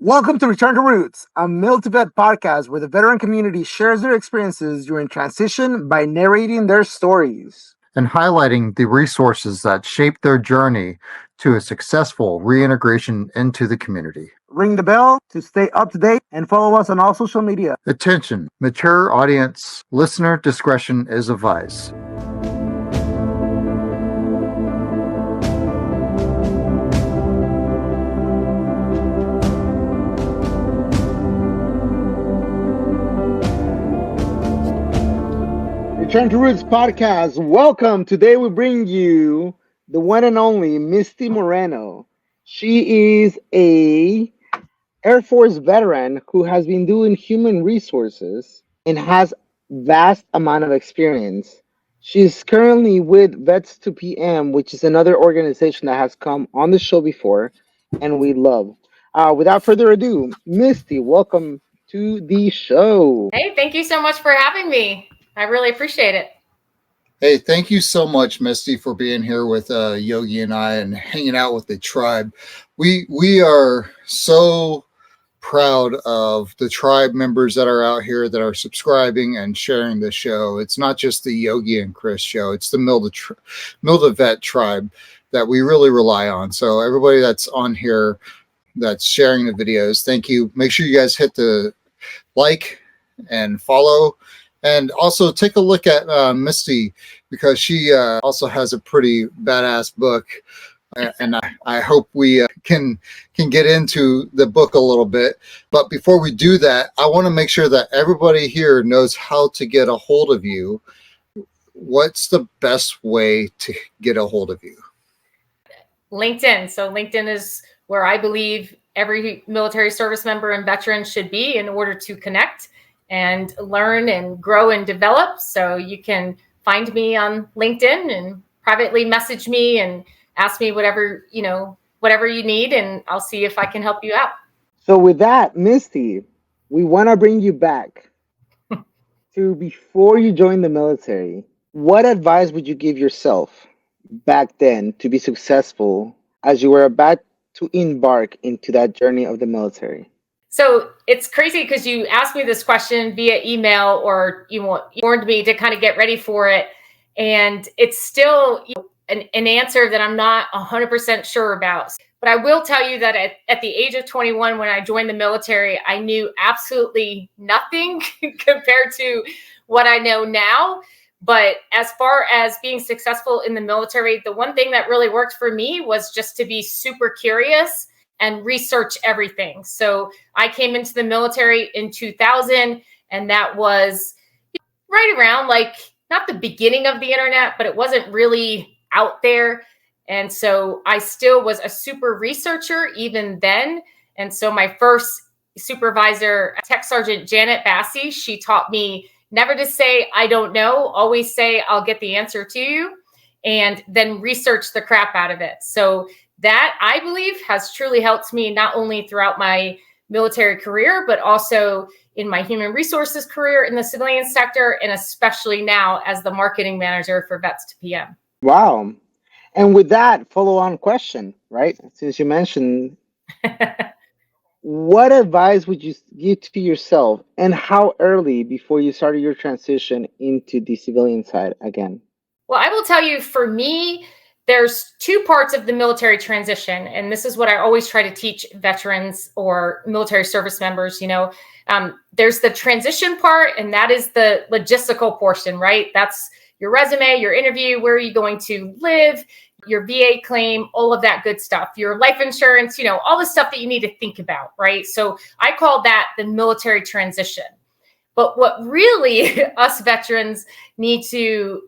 Welcome to Return to Roots, a Mil2Vet podcast where the veteran community shares their experiences during transition by narrating their stories and highlighting the resources that shaped their journey to a successful reintegration into the community. Ring the bell to stay up to date and follow us on all social media. Attention, mature audience, listener discretion is advised. Return to Roots podcast. Welcome. Today we bring you the one and only Misty Moreno. She is a Air Force veteran who has been doing human resources and has vast amount of experience. She's currently with Vets2PM, which is another organization that has come on the show before and we love. Without further ado, Misty, welcome to the show. Hey, thank you so much for having me. I really appreciate it. Hey, thank you so much, Misty, for being here with Yogi and I and hanging out with the tribe. We are so proud of the tribe members that are out here that are subscribing and sharing the show. It's not just the Yogi and Chris show. It's the Mil2Vet tribe that we really rely on. So everybody that's on here that's sharing the videos, thank you. Make sure you guys hit the like and follow. And also take a look at Misty, because she also has a pretty badass book. And I hope we can get into the book a little bit. But before we do that, I want to make sure that everybody here knows how to get a hold of you. What's the best way to get a hold of you? LinkedIn. So LinkedIn is where I believe every military service member and veteran should be in order to connect and learn and grow and develop. So you can find me on LinkedIn and privately message me and ask me whatever you need, and I'll see if I can help you out. So with that, Misty, we want to bring you back to before you joined the military. What advice would you give yourself back then to be successful as you were about to embark into that journey of the military? So it's crazy because you asked me this question via email, or you warned me to kind of get ready for it. And it's still an answer that I'm not 100% sure about. But I will tell you that at the age of 21, when I joined the military, I knew absolutely nothing compared to what I know now. But as far as being successful in the military, the one thing that really worked for me was just to be super curious and research everything. So I came into the military in 2000, and that was right around not the beginning of the internet, but it wasn't really out there. And so I still was a super researcher even then. And so my first supervisor, Tech Sergeant Janet Bassey, she taught me never to say, I don't know, always say, I'll get the answer to you, and then research the crap out of it. So that, I believe, has truly helped me not only throughout my military career, but also in my human resources career in the civilian sector, and especially now as the marketing manager for Vets2PM. Wow. And with that follow-on question, right? Since you mentioned, what advice would you give to yourself, and how early before you started your transition into the civilian side again? Well, I will tell you, for me, there's two parts of the military transition. And this is what I always try to teach veterans or military service members. There's the transition part, and that is the logistical portion, right? That's your resume, your interview, where are you going to live, your VA claim, all of that good stuff, your life insurance, all the stuff that you need to think about, right? So I call that the military transition. But what really us veterans need to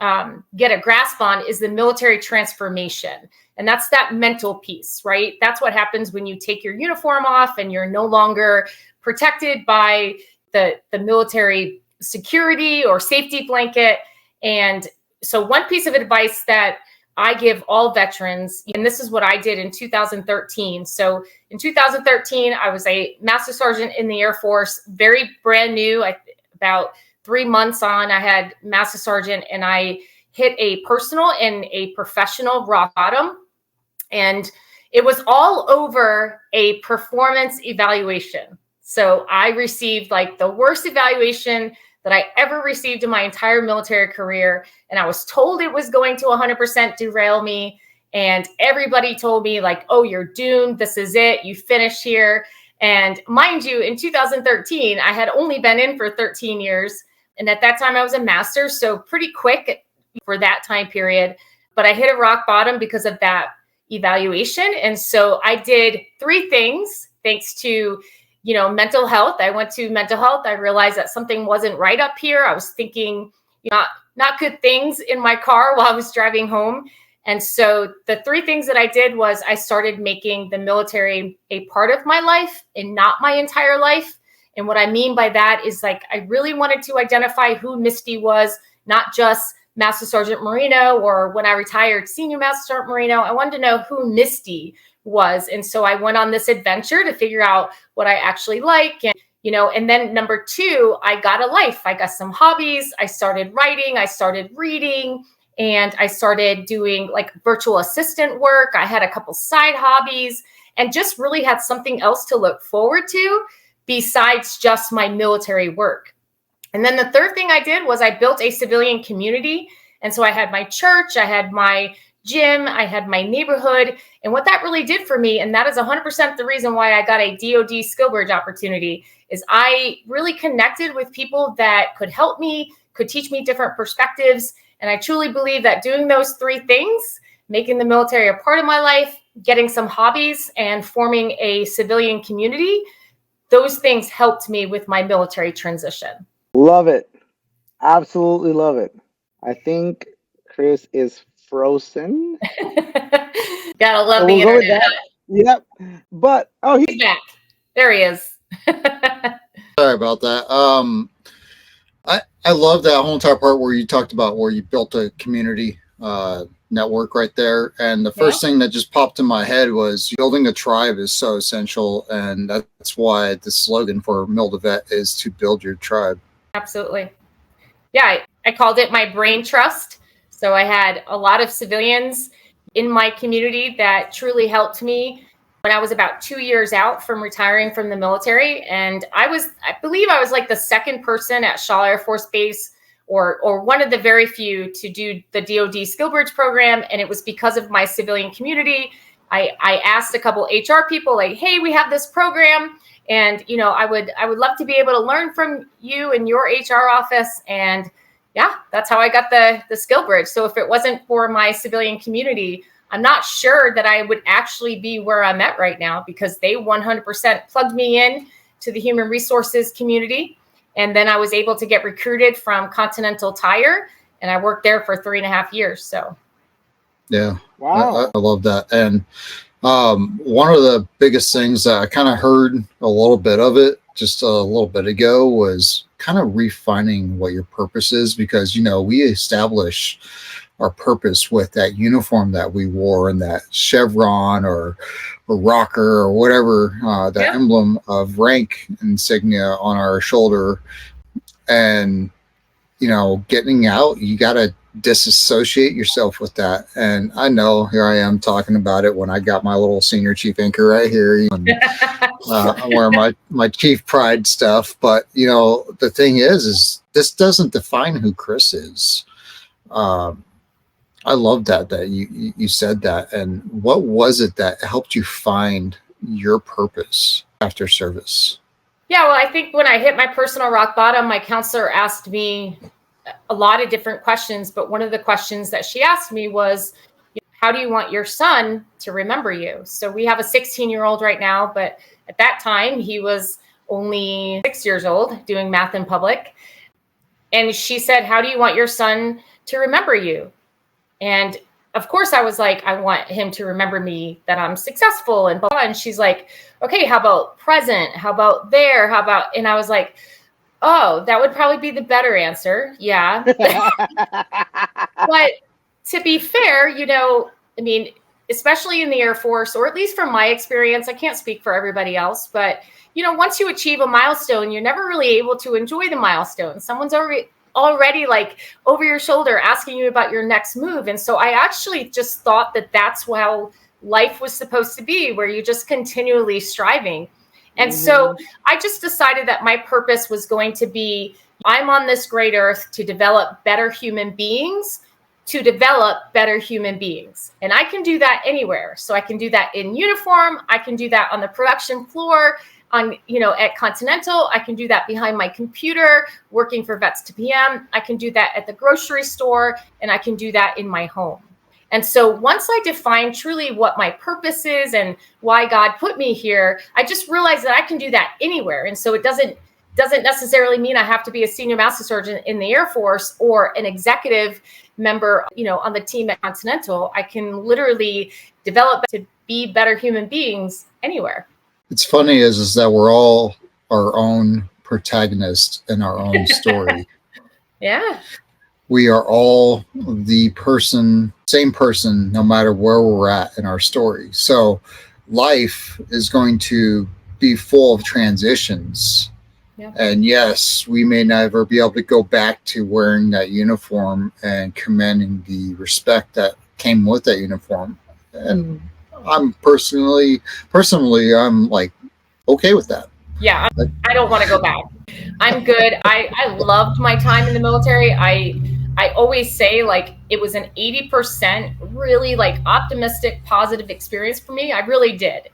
get a grasp on is the military transformation. And that's that mental piece, right? That's what happens when you take your uniform off and you're no longer protected by the military security or safety blanket. And so one piece of advice that I give all veterans, and this is what I did in 2013. So in 2013, I was a master sergeant in the Air Force, very brand new. About 3 months on, I had master sergeant, and I hit a personal and a professional rock bottom. And It was all over a performance evaluation. So I received like the worst evaluation that I ever received in my entire military career. And I was told it was going to 100% derail me. And everybody told me like, oh, you're doomed. This is it. You finish here. And mind you, in 2013, I had only been in for 13 years. And at that time I was a master. So pretty quick for that time period. But I hit a rock bottom because of that evaluation. And so I did 3 things thanks to, mental health. I went to mental health. I realized that something wasn't right up here. I was thinking not good things in my car while I was driving home. And so the 3 things that I did was I started making the military a part of my life and not my entire life. And what I mean by that is like, I really wanted to identify who Misty was, not just Master Sergeant Moreno, or when I retired, Senior Master Sergeant Moreno. I wanted to know who Misty was. And so I went on this adventure to figure out what I actually like. And then number 2, I got a life. I got some hobbies. I started writing. I started reading. And I started doing like virtual assistant work. I had a couple side hobbies and just really had something else to look forward to besides just my military work. And then the 3rd thing I did was I built a civilian community. And so I had my church, I had my gym, I had my neighborhood. And what that really did for me, and that is 100% the reason why I got a DoD skill bridge opportunity, is I really connected with people that could help me, could teach me different perspectives. And I truly believe that doing those 3 things, making the military a part of my life, getting some hobbies, and forming a civilian community, those things helped me with my military transition. Love it. Absolutely love it. I think Chris is frozen. Gotta love So the we'll go with internet. that. Yep. But He's back. There he is. Sorry about that. I love that whole entire part where you talked about where you built a community network right there. And the first thing that just popped in my head was building a tribe is so essential. And that's why the slogan for Mil2Vet is to build your tribe. Absolutely. Yeah, I called it my brain trust. So I had a lot of civilians in my community that truly helped me when I was about 2 years out from retiring from the military. And I believe I was like the 2nd person at Shaw Air Force Base or one of the very few to do the DoD Skill Bridge program. And it was because of my civilian community. I asked a couple HR people like, hey, we have this program. And, I would love to be able to learn from you in your HR office. And yeah, that's how I got the skill bridge. So if it wasn't for my civilian community, I'm not sure that I would actually be where I'm at right now, because they 100% plugged me in to the human resources community. And then I was able to get recruited from Continental Tire, and I worked there for 3.5 years. So. Yeah. wow. I love that. And one of the biggest things that I kind of heard a little bit of it just a little bit ago was kind of refining what your purpose is, because, we establish our purpose with that uniform that we wore and that chevron or rocker or whatever, that emblem of rank insignia on our shoulder. And, getting out, you got to disassociate yourself with that. And I know here I am talking about it when I got my little senior chief anchor right here. I'm wearing my chief pride stuff. But, the thing is this doesn't define who Chris is. I love that you said that. And what was it that helped you find your purpose after service? Yeah, well, I think when I hit my personal rock bottom, my counselor asked me a lot of different questions. But one of the questions that she asked me was, how do you want your son to remember you? So we have a 16-year-old right now, but at that time he was only 6 years old doing math in public. And she said, how do you want your son to remember you? And of course I was like, I want him to remember me that I'm successful and blah, blah. And she's like, okay, how about present? How about there? How about, and I was like, oh, that would probably be the better answer. Yeah. But to be fair, especially in the Air Force, or at least from my experience, I can't speak for everybody else, but once you achieve a milestone, you're never really able to enjoy the milestone. Someone's already like over your shoulder asking you about your next move. And so I actually just thought that that's how life was supposed to be, where you're just continually striving. And so I just decided that my purpose was going to be, I'm on this great earth to develop better human beings, And I can do that anywhere. So I can do that in uniform. I can do that on the production floor, at Continental. I can do that behind my computer, working for Vets to PM. I can do that at the grocery store, and I can do that in my home. And so once I define truly what my purpose is and why God put me here, I just realized that I can do that anywhere. And so it doesn't necessarily mean I have to be a senior master sergeant in the Air Force or an executive member, on the team at Continental. I can literally develop to be better human beings anywhere. It's funny is that we're all our own protagonist in our own story. Yeah. We are all the same person, no matter where we're at in our story. So life is going to be full of transitions. Yeah. And yes, we may never be able to go back to wearing that uniform and commanding the respect that came with that uniform. And I'm personally, I'm like, okay with that. Yeah, I don't want to go back. I'm good. I loved my time in the military. I always say, like, it was an 80% really, like, optimistic, positive experience for me. I really did.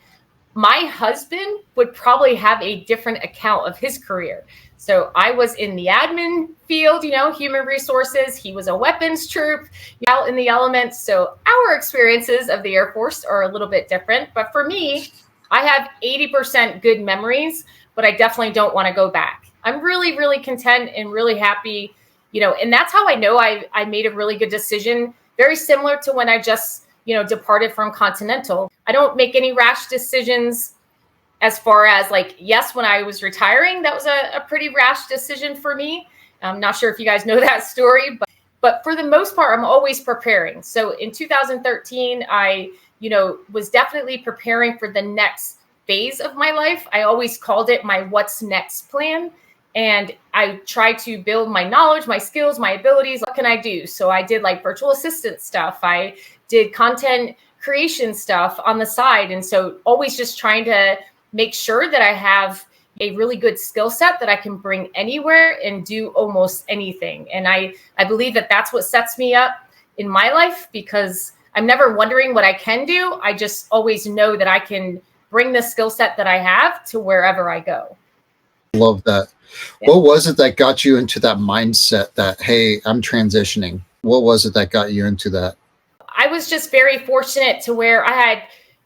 My husband would probably have a different account of his career. So I was in the admin field, human resources. He was a weapons troop out in the elements. So our experiences of the Air Force are a little bit different. But for me, I have 80% good memories, but I definitely don't want to go back. I'm really, really content and really happy, and that's how I know I made a really good decision. Very similar to when I just, departed from Continental. I don't make any rash decisions as far as, like, yes, when I was retiring, that was a pretty rash decision for me. I'm not sure if you guys know that story, but for the most part, I'm always preparing. So in 2013, I was definitely preparing for the next phase of my life. I always called it my what's next plan. And I tried to build my knowledge, my skills, my abilities. What can I do? So I did, like, virtual assistant stuff. I did content creation stuff on the side. And so always just trying to make sure that I have a really good skill set that I can bring anywhere and do almost anything. And I believe that that's what sets me up in my life, because I'm never wondering what I can do. I just always know that I can bring the skill set that I have to wherever I go. Love that. Yeah. What was it that got you into that mindset that, hey, I'm transitioning? What was it that got you into that? I was just very fortunate to where I had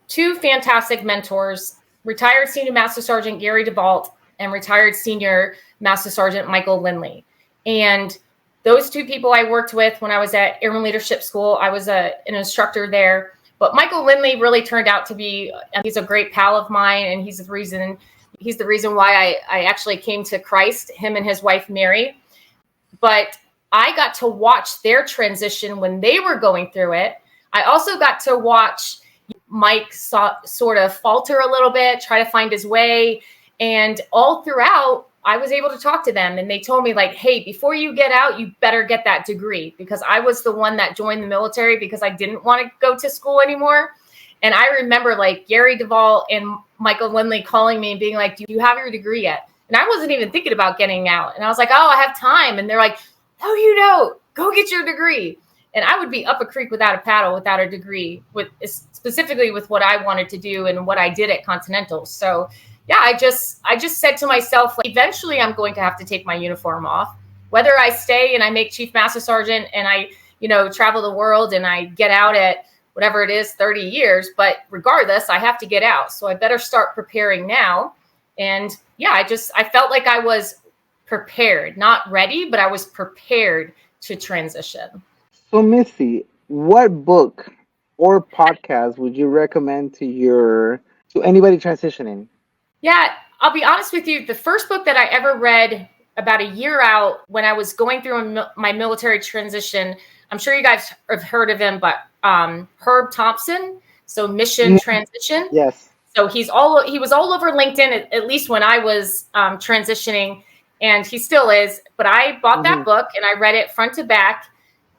two fantastic mentors, retired Senior Master Sergeant Gary DeVault and retired Senior Master Sergeant Michael Lindley. And those two people I worked with when I was at Airman Leadership School. I was an instructor there. But Michael Lindley really turned out to be, he's a great pal of mine, and he's the reason why I actually came to Christ, him and his wife, Mary. But I got to watch their transition when they were going through it. I also got to watch Mike sort of falter a little bit, try to find his way. And all throughout, I was able to talk to them. And they told me, like, hey, before you get out, you better get that degree. Because I was the one that joined the military because I didn't want to go to school anymore. And I remember, like, Gary DeVault and Michael Lindley calling me and being like, do you have your degree yet? And I wasn't even thinking about getting out. And I was like, oh, I have time. And they're like, no, you don't. Go get your degree. And I would be up a creek without a paddle, without a degree, specifically with what I wanted to do and what I did at Continental. So, yeah, I just said to myself, like, eventually I'm going to have to take my uniform off. Whether I stay and I make Chief Master Sergeant and I, travel the world and I get out at whatever it is, 30 years. But regardless, I have to get out. So I better start preparing now. And yeah, I felt like I was prepared, not ready, but I was prepared to transition. So Misty, what book or podcast would you recommend to anybody transitioning? Yeah, I'll be honest with you. The first book that I ever read about a year out when I was going through my military transition, I'm sure you guys have heard of him, but Herb Thompson, so Mission Transition. Yes. So he was all over LinkedIn, at least when I was transitioning, and he still is. But I bought that book and I read it front to back,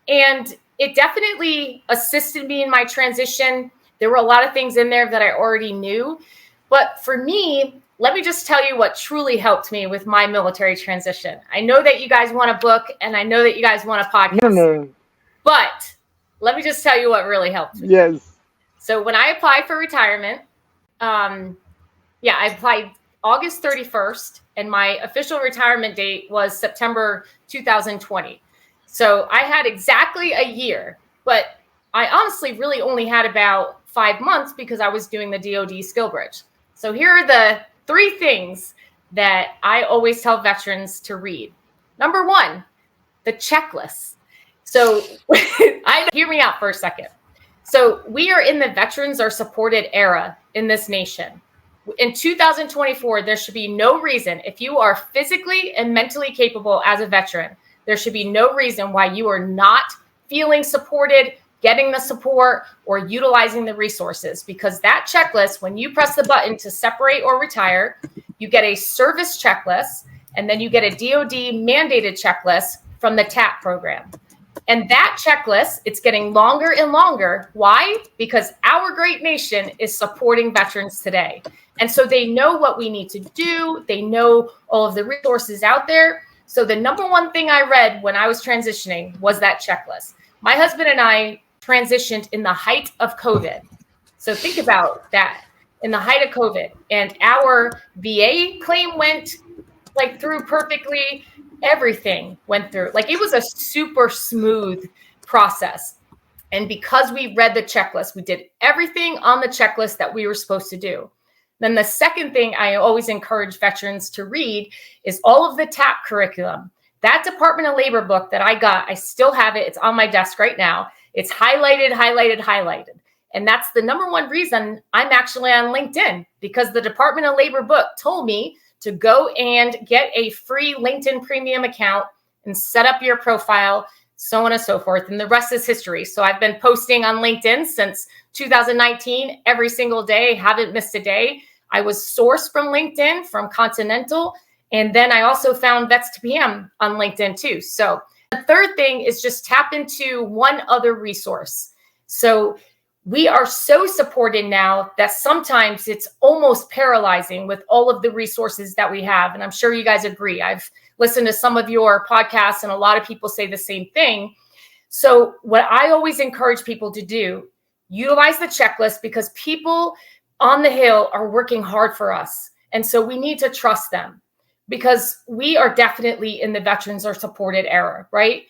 and it definitely assisted me in my transition. There were a lot of things in there that I already knew. But for me, let me just tell you what truly helped me with my military transition. I know that you guys want a book and I know that you guys want a podcast. No. But let me just tell you what really helped me. Yes. So when I applied for retirement, I applied August 31st, and my official retirement date was September 2020. So I had exactly a year, but I honestly really only had about 5 months because I was doing the DoD skill bridge. So here are the 3 things that I always tell veterans to read. Number 1, the checklist. So hear me out for a second. So we are in the veterans are supported era in this nation. In 2024, there should be no reason, if you are physically and mentally capable as a veteran, there should be no reason why you are not feeling supported, getting the support, or utilizing the resources. Because that checklist, when you press the button to separate or retire, you get a service checklist, and then you get a DoD mandated checklist from the TAP program. And that checklist, it's getting longer and longer. Why? Because our great nation is supporting veterans today. And so they know what we need to do. They know all of the resources out there. So the number 1 thing I read when I was transitioning was that checklist. My husband and I transitioned in the height of COVID. So think about that, in the height of COVID. And our VA claim went through perfectly. Everything went through. It was a super smooth process. And because we read the checklist, we did everything on the checklist that we were supposed to do. Then the second thing I always encourage veterans to read is all of the TAP curriculum. That Department of Labor book that I got, I still have it. It's on my desk right now. It's highlighted. And that's the number 1 reason I'm actually on LinkedIn, because the Department of Labor book told me to go and get a free LinkedIn premium account and set up your profile, so on and so forth. And the rest is history. So I've been posting on LinkedIn since 2019, every single day, haven't missed a day. I was sourced from LinkedIn, from Continental. And then I also found Vets to PM on LinkedIn too. So the third thing is just tap into one other resource. So we are so supported now that sometimes it's almost paralyzing with all of the resources that we have. And I'm sure you guys agree. I've listened to some of your podcasts and a lot of people say the same thing. So what I always encourage people to do, utilize the checklist, because people on the Hill are working hard for us. And so we need to trust them, because we are definitely in the veterans are supported era, right?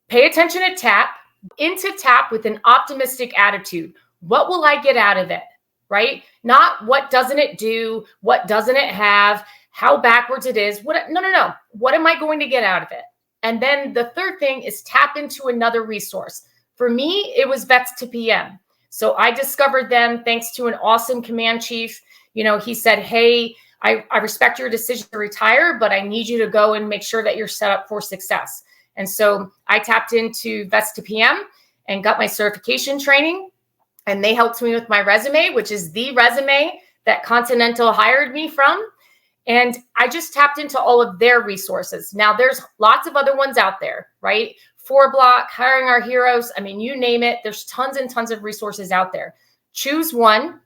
Pay attention to TAP. Into TAP with an optimistic attitude. What will I get out of it, right? Not what doesn't it do? What doesn't it have? How backwards it is? No. What am I going to get out of it? And then the third thing is tap into another resource. For me, it was Vets to PM. So I discovered them thanks to an awesome command chief. He said, hey, I respect your decision to retire, but I need you to go and make sure that you're set up for success. And so I tapped into Vets to PM and got my certification training. And they helped me with my resume, which is the resume that Continental hired me from. And I just tapped into all of their resources. Now, there's lots of other ones out there, right? 4Block, Hiring Our Heroes. I mean, you name it. There's tons and tons of resources out there. Choose one,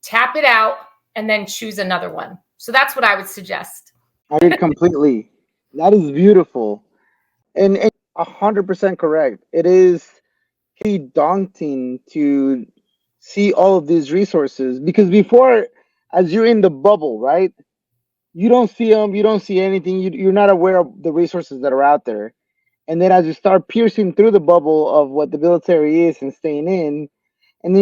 tap it out, and then choose another one. So that's what I would suggest. I agree completely. That is beautiful. And 100% correct. It is pretty daunting to see all of these resources, because before, as you're in the bubble, right? You don't see them, you don't see anything, you're not aware of the resources that are out there. And then as you start piercing through the bubble of what the military is and staying in, and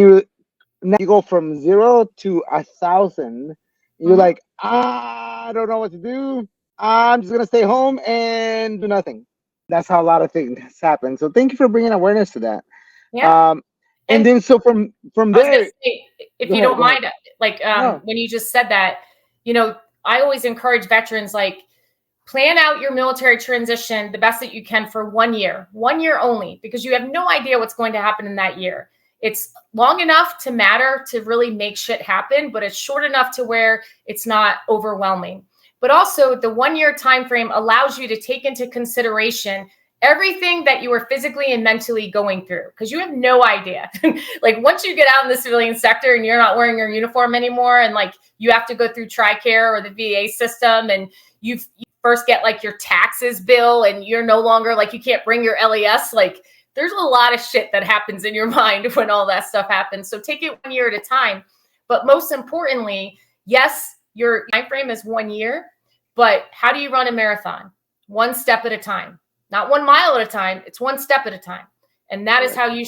now you go from 0 to 1,000, you're like, I don't know what to do. I'm just going to stay home and do nothing. That's how a lot of things happen. So thank you for bringing awareness to that. Yeah. And then so from there, say, if you don't mind, when you just said that, I always encourage veterans, plan out your military transition the best that you can for 1 year only, because you have no idea what's going to happen in that year. It's long enough to matter to really make shit happen, but it's short enough to where it's not overwhelming. But also the 1 year time frame allows you to take into consideration everything that you were physically and mentally going through, because you have no idea. Like once you get out in the civilian sector and you're not wearing your uniform anymore, and like you have to go through TRICARE or the VA system, and you first get like your taxes bill, and you're no longer like, you can't bring your LES. Like there's a lot of shit that happens in your mind when all that stuff happens. So take it 1 year at a time. But most importantly, yes, your time frame is 1 year, but how do you run a marathon? One step at a time. Not 1 mile at a time. It's one step at a time. And that is how you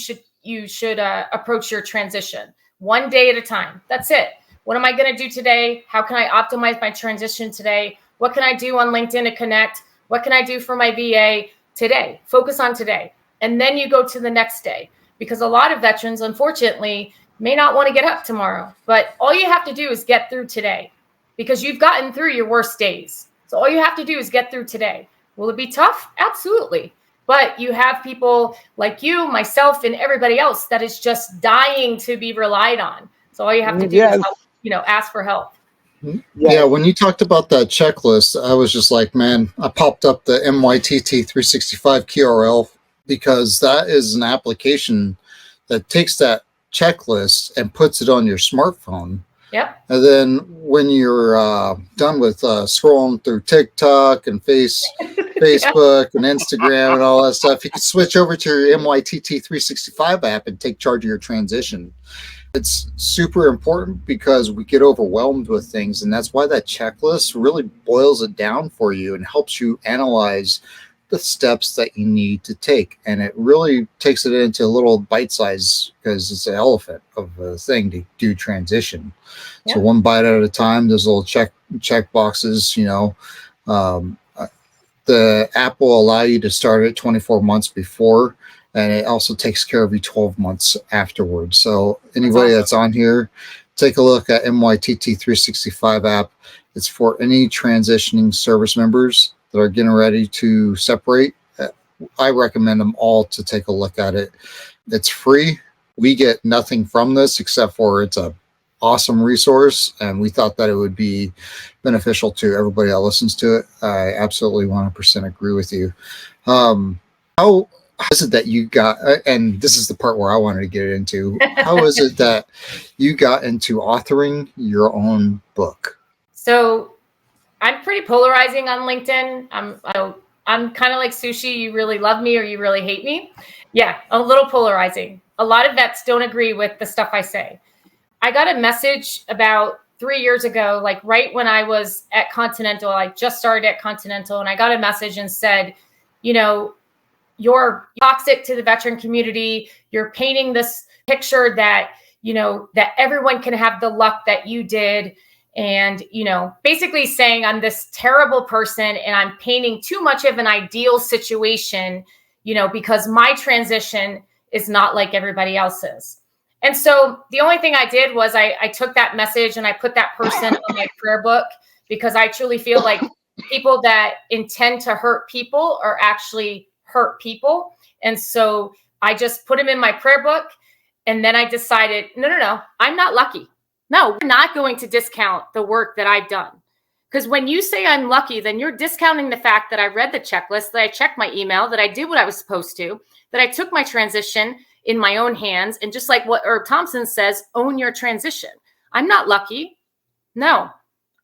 should approach your transition. 1 day at a time. That's it. What am I going to do today? How can I optimize my transition today? What can I do on LinkedIn to connect? What can I do for my VA today? Focus on today. And then you go to the next day, because a lot of veterans, unfortunately, may not want to get up tomorrow. But all you have to do is get through today, because you've gotten through your worst days. So all you have to do is get through today. Will it be tough? Absolutely. But you have people like you, myself, and everybody else that is just dying to be relied on. So all you have to do is help, ask for help. Yeah, when you talked about that checklist, I was just like, man, I popped up the MYTT 365 QRL, because that is an application that takes that checklist and puts it on your smartphone. Yep. And then when you're done with scrolling through TikTok and Facebook and Instagram and all that stuff, you can switch over to your MYTT 365 app and take charge of your transition. It's super important because we get overwhelmed with things, and that's why that checklist really boils it down for you and helps you analyze the steps that you need to take. And it really takes it into a little bite size, because it's an elephant of a thing to do transition. Yep. So 1 bite at a time. There's little check boxes, the app will allow you to start it 24 months before, and it also takes care of you 12 months afterwards. So anybody that's on here, take a look at MYTT 365 app. It's for any transitioning service members that are getting ready to separate. I recommend them all to take a look at it. It's free. We get nothing from this except for it's a awesome resource, and we thought that it would be beneficial to everybody that listens to it. I absolutely 100% agree with you. How is it that you got, and this is the part where I wanted to get into, how is it that you got into authoring your own book? So I'm pretty polarizing on LinkedIn. I'm kind of like Sushi. You really love me or you really hate me. Yeah, a little polarizing. A lot of vets don't agree with the stuff I say. I got a message about 3 years ago, like right when I was at Continental. I just started at Continental, and I got a message and said, you're toxic to the veteran community. You're painting this picture that, that everyone can have the luck that you did. And, basically saying I'm this terrible person and I'm painting too much of an ideal situation, because my transition is not like everybody else's. And so the only thing I did was I took that message and I put that person on my prayer book, because I truly feel like people that intend to hurt people are actually hurt people. And so I just put them in my prayer book. And then I decided, no, I'm not lucky. No, we're not going to discount the work that I've done. Because when you say I'm lucky, then you're discounting the fact that I read the checklist, that I checked my email, that I did what I was supposed to, that I took my transition in my own hands. And just like what Herb Thompson says, own your transition. I'm not lucky. No,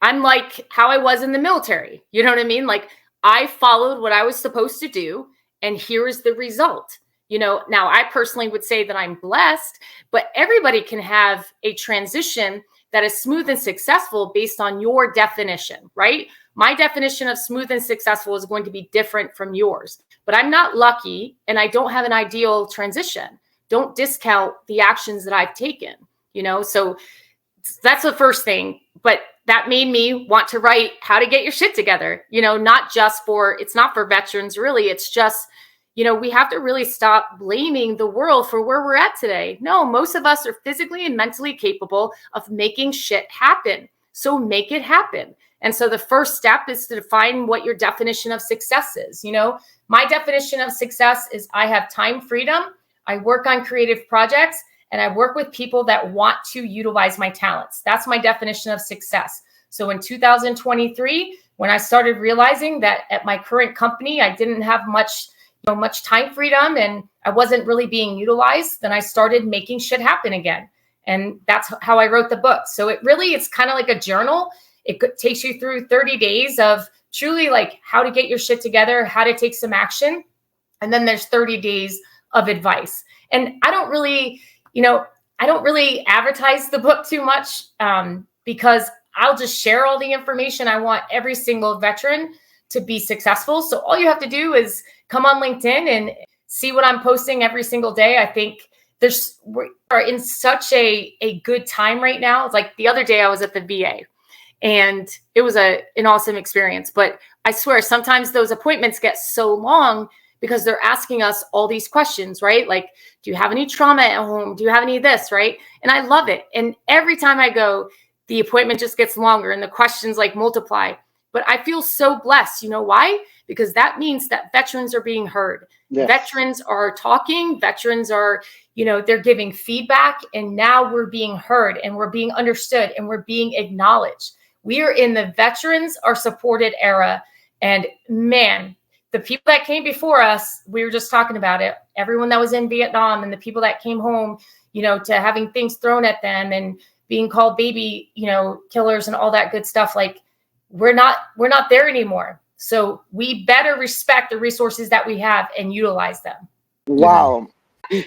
I'm like how I was in the military. You know what I mean? Like I followed what I was supposed to do, and here is the result. Now I personally would say that I'm blessed, but everybody can have a transition that is smooth and successful based on your definition, right? My definition of smooth and successful is going to be different from yours, but I'm not lucky and I don't have an ideal transition. Don't discount the actions that I've taken, so that's the first thing. But that made me want to write how to get your shit together, it's not for veterans, really. It's just, we have to really stop blaming the world for where we're at today. No, most of us are physically and mentally capable of making shit happen. So make it happen. And so the first step is to define what your definition of success is. My definition of success is I have time freedom, I work on creative projects, and I work with people that want to utilize my talents. That's my definition of success. So in 2023, when I started realizing that at my current company, I didn't have much, much time freedom and I wasn't really being utilized, then I started making shit happen again. And that's how I wrote the book. So it's kind of like a journal. It takes you through 30 days of truly like how to get your shit together, how to take some action. And then there's 30 days of advice. And I don't really advertise the book too much because I'll just share all the information. I want every single veteran to be successful. So all you have to do is come on LinkedIn and see what I'm posting every single day. I think we are in such a good time right now. It's like the other day I was at the VA and it was an awesome experience. But I swear sometimes those appointments get so long because they're asking us all these questions, right? Like, do you have any trauma at home? Do you have any of this, right? And I love it. And every time I go, the appointment just gets longer and the questions like multiply. But I feel so blessed. You know why? Because that means that veterans are being heard. Yes. Veterans are talking. Veterans are, they're giving feedback. And now we're being heard and we're being understood and we're being acknowledged. We are in the veterans are supported era. And man, the people that came before us, we were just talking about it. Everyone that was in Vietnam and the people that came home, to having things thrown at them and being called baby, killers and all that good stuff. Like we're not there anymore. So we better respect the resources that we have and utilize them. Wow.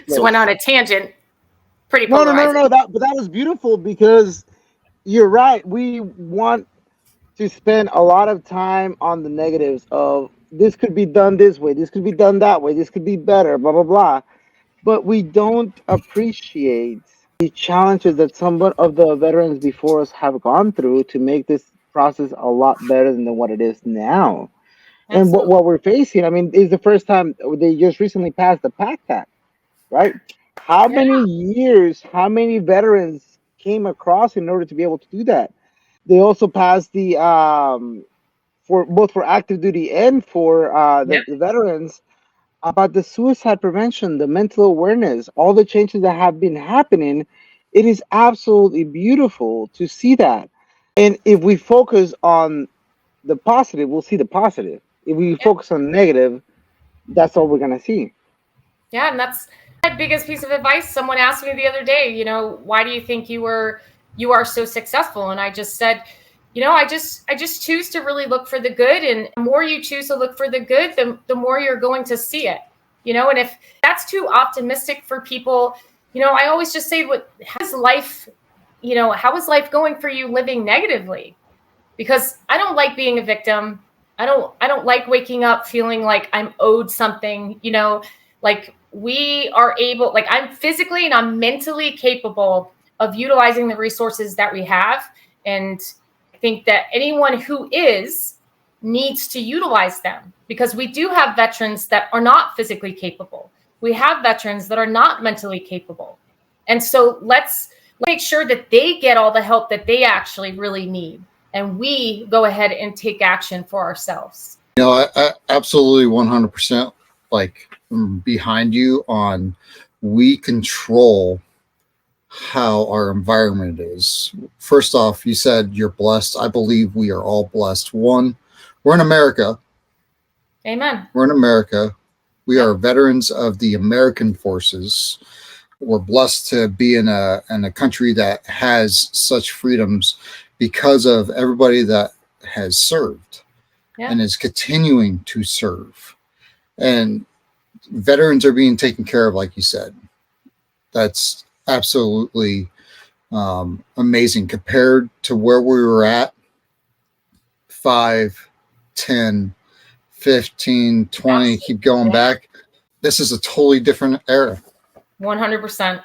So went on a tangent. Pretty No. polarizing. That was beautiful because you're right. We want to spend a lot of time on the negatives of this could be done this way, this could be done that way, this could be better, blah, blah, blah. But we don't appreciate the challenges that some of the veterans before us have gone through to make this process a lot better than what it is now. Absolutely. And what we're facing, is the first time they just recently passed the PACT Act, right? How many years, how many veterans came across in order to be able to do that? They also passed the for both for active duty and for the veterans about the suicide prevention, the mental awareness, all the changes that have been happening. It is absolutely beautiful to see that. And if we focus on the positive, we'll see the positive. If we focus on the negative, that's all we're going to see. Yeah, and that's my biggest piece of advice. Someone asked me the other day, why do you think you are so successful? And I just said, I just choose to really look for the good. And the more you choose to look for the good, the more you're going to see it, and if that's too optimistic for people, I always just say, how is life going for you living negatively? Because I don't like being a victim. I don't like waking up feeling like I'm owed something, like we are able, like I'm physically and I'm mentally capable of utilizing the resources that we have. And I think that anyone who needs to utilize them because we do have veterans that are not physically capable. We have veterans that are not mentally capable. And so let's make sure that they get all the help that they actually really need. And we go ahead and take action for ourselves. I absolutely 100% behind you on we control how our environment is. First off, you said you're blessed. I believe we are all blessed. One, we're in America. Amen. We're in America. We are veterans of the American forces. We're blessed to be in a country that has such freedoms because of everybody that has served and is continuing to serve. And veterans are being taken care of, like you said. That's absolutely amazing compared to where we were at 5, 10, 15, 20, keep going back. This is a totally different era. 100%.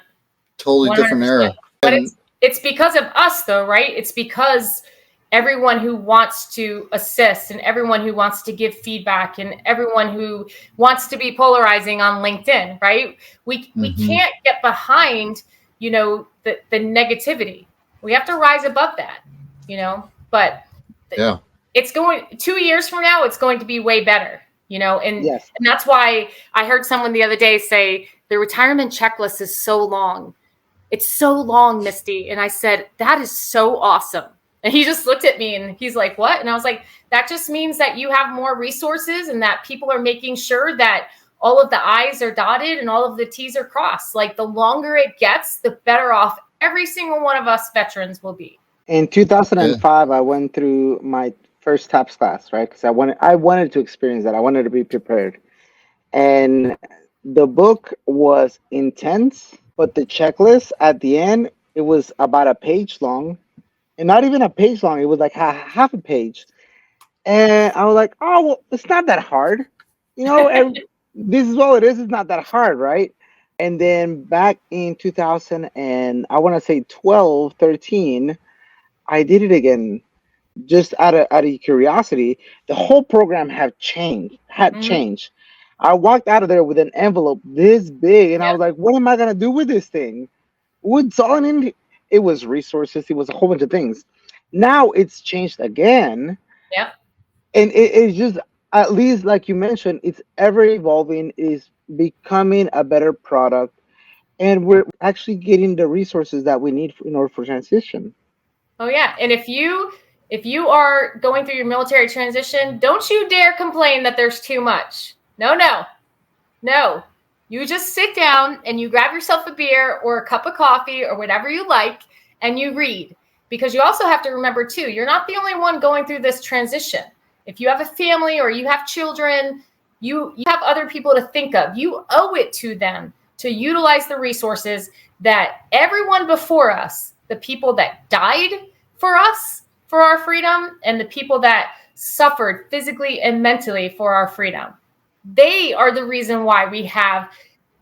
Totally 100%. Different era. But it's because of us though, right? It's because everyone who wants to assist and everyone who wants to give feedback and everyone who wants to be polarizing on LinkedIn, right? We can't get behind, the negativity. We have to rise above that, but it's going 2 years from now, it's going to be way better, and that's why I heard someone the other day say the retirement checklist is so long. It's so long, Misty. And I said, that is so awesome. And he just looked at me and he's like, what? And I was like, that just means that you have more resources and that people are making sure that all of the I's are dotted and all of the T's are crossed. Like the longer it gets, the better off every single one of us veterans will be. In 2005, I went through my first TAPS class, right? Because I wanted to experience that. I wanted to be prepared. And the book was intense, but the checklist at the end, it was about a page long. And not even a page long, it was like half a page. And I was like, oh, well, it's not that hard. This is all it is. It's not that hard, right? And then back in 2000 and I want to say 12, 13, I did it again just out of curiosity. The whole program had changed. I walked out of there with an envelope this big, and I was like, what am I going to do with this thing? What's all in it? Was resources. It was a whole bunch of things. Now it's changed again. Yeah. And it's just, at least like you mentioned, it's ever evolving, is becoming a better product. And we're actually getting the resources that we need in order for transition. Oh yeah. And if you are going through your military transition, don't you dare complain that there's too much. No. You just sit down and you grab yourself a beer or a cup of coffee or whatever you like, and you read. Because you also have to remember too, you're not the only one going through this transition. If you have a family or you have children, you have other people to think of. You owe it to them to utilize the resources that everyone before us, the people that died for us, for our freedom, and the people that suffered physically and mentally for our freedom. They are the reason why we have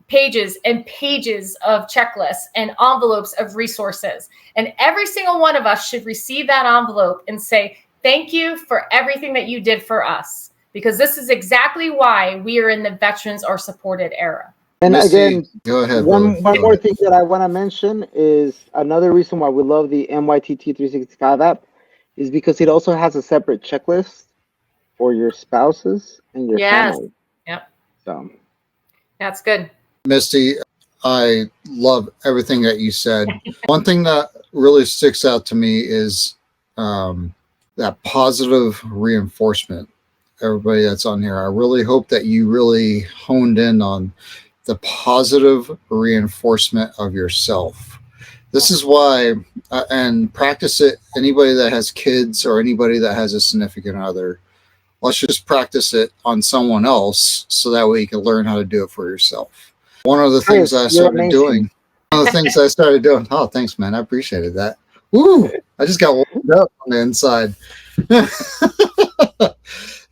pages and pages of checklists and envelopes of resources. And every single one of us should receive that envelope and say, thank you for everything that you did for us. Because this is exactly why we are in the veterans are supported era. And Misty, again, go ahead, one more thing that I want to mention is another reason why we love the MYTT 365 app is because it also has a separate checklist for your spouses and your family. Yep. So that's good. Misty, I love everything that you said. One thing that really sticks out to me is that positive reinforcement. Everybody that's on here, I really hope that you really honed in on the positive reinforcement of yourself. This is why, and practice it. Anybody that has kids or anybody that has a significant other, let's just practice it on someone else so that way you can learn how to do it for yourself. One of the things I started doing, oh, thanks, man. I appreciated that. Woo! I just got warmed up on the inside.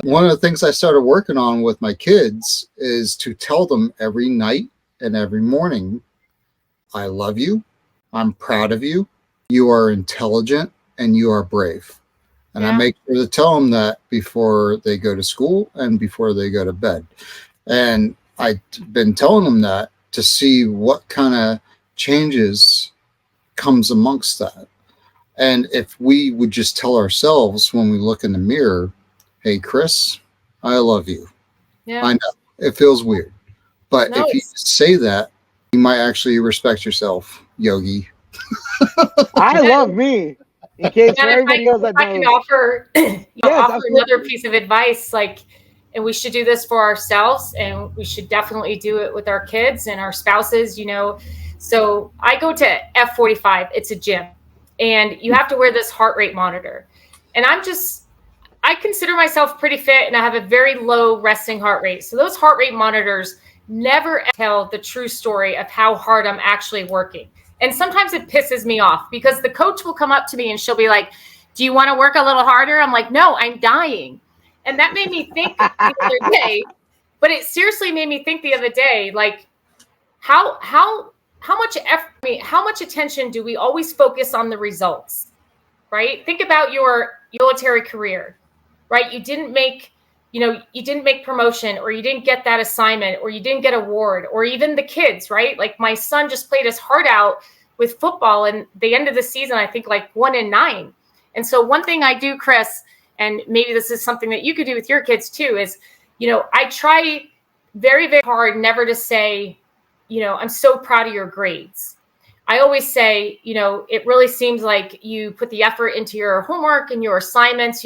One of the things I started working on with my kids is to tell them every night and every morning, I love you, I'm proud of you, you are intelligent, and you are brave. And I make sure to tell them that before they go to school and before they go to bed. And I've been telling them that to see what kind of changes comes amongst that. And if we would just tell ourselves when we look in the mirror, hey, Chris, I love you. Yeah. I know it feels weird, but if you say that, you might actually respect yourself, Yogi. I love me. In case for everybody else that I can offer, offer another piece of advice, and we should do this for ourselves, and we should definitely do it with our kids and our spouses, So I go to F45. It's a gym, and you have to wear this heart rate monitor. And I consider myself pretty fit, and I have a very low resting heart rate. So those heart rate monitors never tell the true story of how hard I'm actually working. And sometimes it pisses me off because the coach will come up to me and she'll be like, do you want to work a little harder? I'm like, no, I'm dying. And that made me think the other day, but it seriously made me think the other day, like how much attention do we always focus on the results, right? Think about your military career, right? You didn't make promotion, or you didn't get that assignment, or you didn't get award, or even the kids, right? Like my son just played his heart out with football, and the end of the season, I think 1-9. And so one thing I do, Chris, and maybe this is something that you could do with your kids too, is, I try very, very hard never to say, I'm so proud of your grades. I always say, it really seems like you put the effort into your homework and your assignments,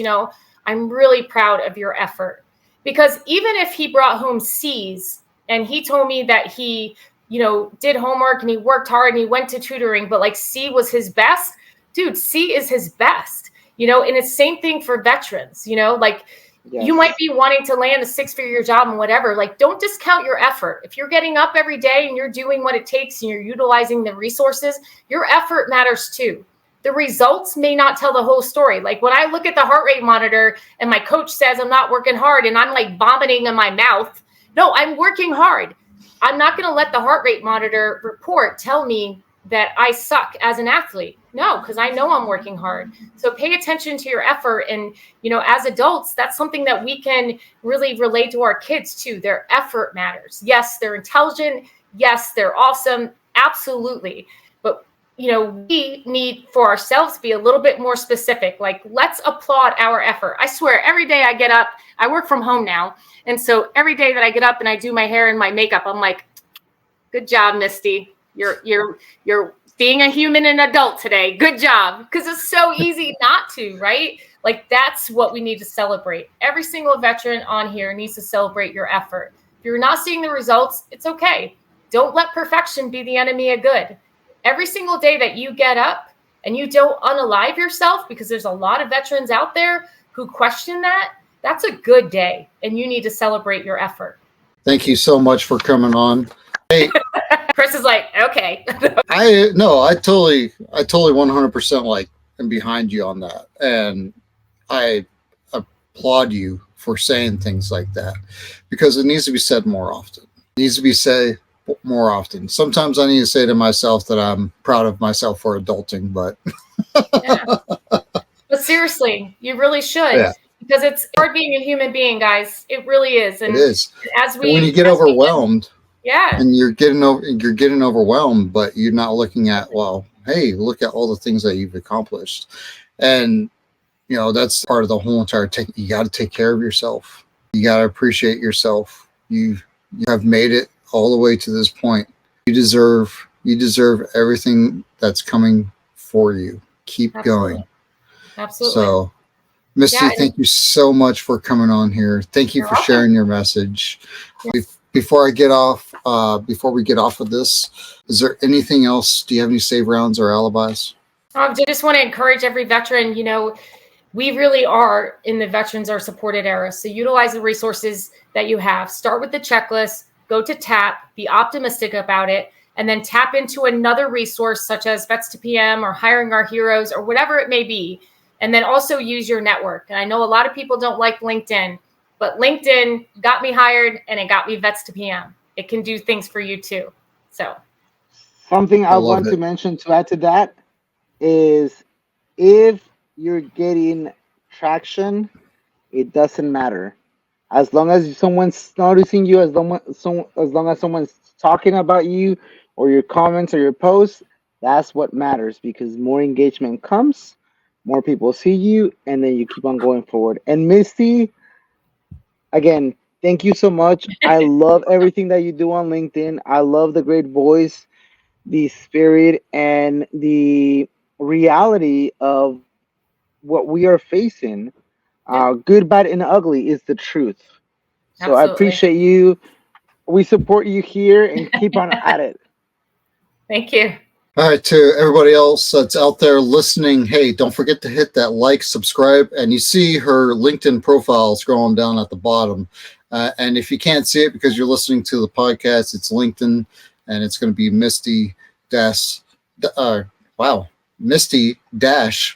I'm really proud of your effort. Because even if he brought home C's, And he told me that he, did homework and he worked hard and he went to tutoring, but like C was his best. Dude, C is his best, and it's same thing for veterans, like Yes. you might be wanting to land a 6-figure job and whatever. Like, don't discount your effort. If you're getting up every day and you're doing what it takes and you're utilizing the resources, your effort matters too. The results may not tell the whole story. Like when I look at the heart rate monitor and my coach says I'm not working hard and I'm like vomiting in my mouth. No, I'm working hard. I'm not going to let the heart rate monitor report tell me that I suck as an athlete. No, because I know I'm working hard. So pay attention to your effort. And, as adults, that's something that we can really relate to our kids too. Their effort matters. Yes, they're intelligent. Yes, they're awesome. Absolutely. But, we need for ourselves to be a little bit more specific. Like, let's applaud our effort. I swear, every day I get up, I work from home now. And so every day that I get up and I do my hair and my makeup, I'm like, good job, Misty. You're being a human and adult today. Good job. Because it's so easy not to, right? Like that's what we need to celebrate. Every single veteran on here needs to celebrate your effort. If you're not seeing the results, it's okay. Don't let perfection be the enemy of good. Every single day that you get up and you don't unalive yourself, because there's a lot of veterans out there who question that, that's a good day. And you need to celebrate your effort. Thank you so much for coming on. Hey, Chris is like, okay. I totally 100% like am behind you on that, and I applaud you for saying things like that because it needs to be said more often. It needs to be said more often. Sometimes I need to say to myself that I'm proud of myself for adulting, but yeah. But seriously, you really should. Yeah. Because it's hard being a human being, guys. It really is. And it is. When you get overwhelmed. Yeah. And you're getting overwhelmed, but you're not looking at, well, hey, look at all the things that you've accomplished. And, that's part of the whole entire you got to take care of yourself. You got to appreciate yourself. You have made it all the way to this point. You deserve everything that's coming for you. Keep going. Absolutely. So, Misty, thank you so much for coming on here. Thank you for sharing your message. Yes. Before we get off of this, is there anything else? Do you have any save rounds or alibis? I just want to encourage every veteran, we really are in the veterans are supported era. So utilize the resources that you have. Start with the checklist, go to TAP, be optimistic about it, and then tap into another resource such as Vets to PM or Hiring Our Heroes or whatever it may be. And then also use your network. And I know a lot of people don't like LinkedIn. But LinkedIn got me hired and it got me Vets to PM. It can do things for you too. So something I want to mention to add to that is if you're getting traction, it doesn't matter. As long as someone's noticing you, as long as someone's talking about you or your comments or your posts, that's what matters because more engagement comes, more people see you, and then you keep on going forward. And Misty, again, thank you so much. I love everything that you do on LinkedIn. I love the great voice, the spirit, and the reality of what we are facing. Good, bad, and ugly is the truth. So I appreciate you. We support you here and keep on at it. Thank you. All right, to everybody else that's out there listening, hey, don't forget to hit that like, subscribe, and you see her LinkedIn profile scrolling down at the bottom. And if you can't see it because you're listening to the podcast, it's LinkedIn, and it's going to be Misty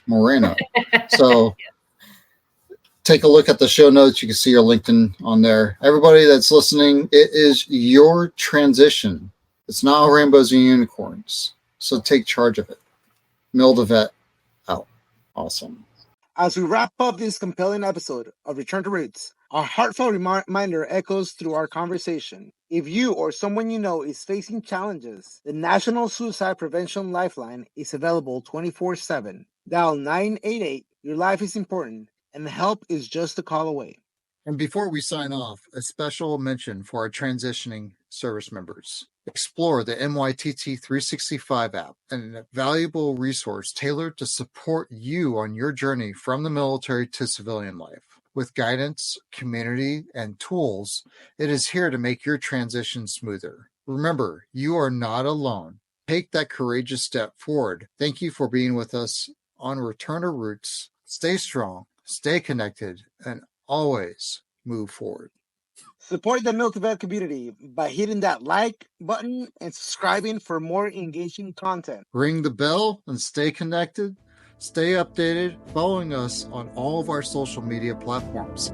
Moreno. So take a look at the show notes. You can see your LinkedIn on there. Everybody that's listening, it is your transition. It's not rainbows and unicorns. So take charge of it. Mil2Vet out. Awesome. As we wrap up this compelling episode of Return to Roots, a heartfelt reminder echoes through our conversation. If you or someone you know is facing challenges, the National Suicide Prevention Lifeline is available 24/7. Dial 988. Your life is important, and help is just a call away. And before we sign off, a special mention for our transitioning service members. Explore the NYTT 365 app, an valuable resource tailored to support you on your journey from the military to civilian life. With guidance, community, and tools, it is here to make your transition smoother. Remember, you are not alone. Take that courageous step forward. Thank you for being with us on Return to Roots. Stay strong, stay connected, and always move forward. Support the Mil2Vet community by hitting that like button and subscribing for more engaging content. Ring the bell and stay connected. Stay updated, following us on all of our social media platforms.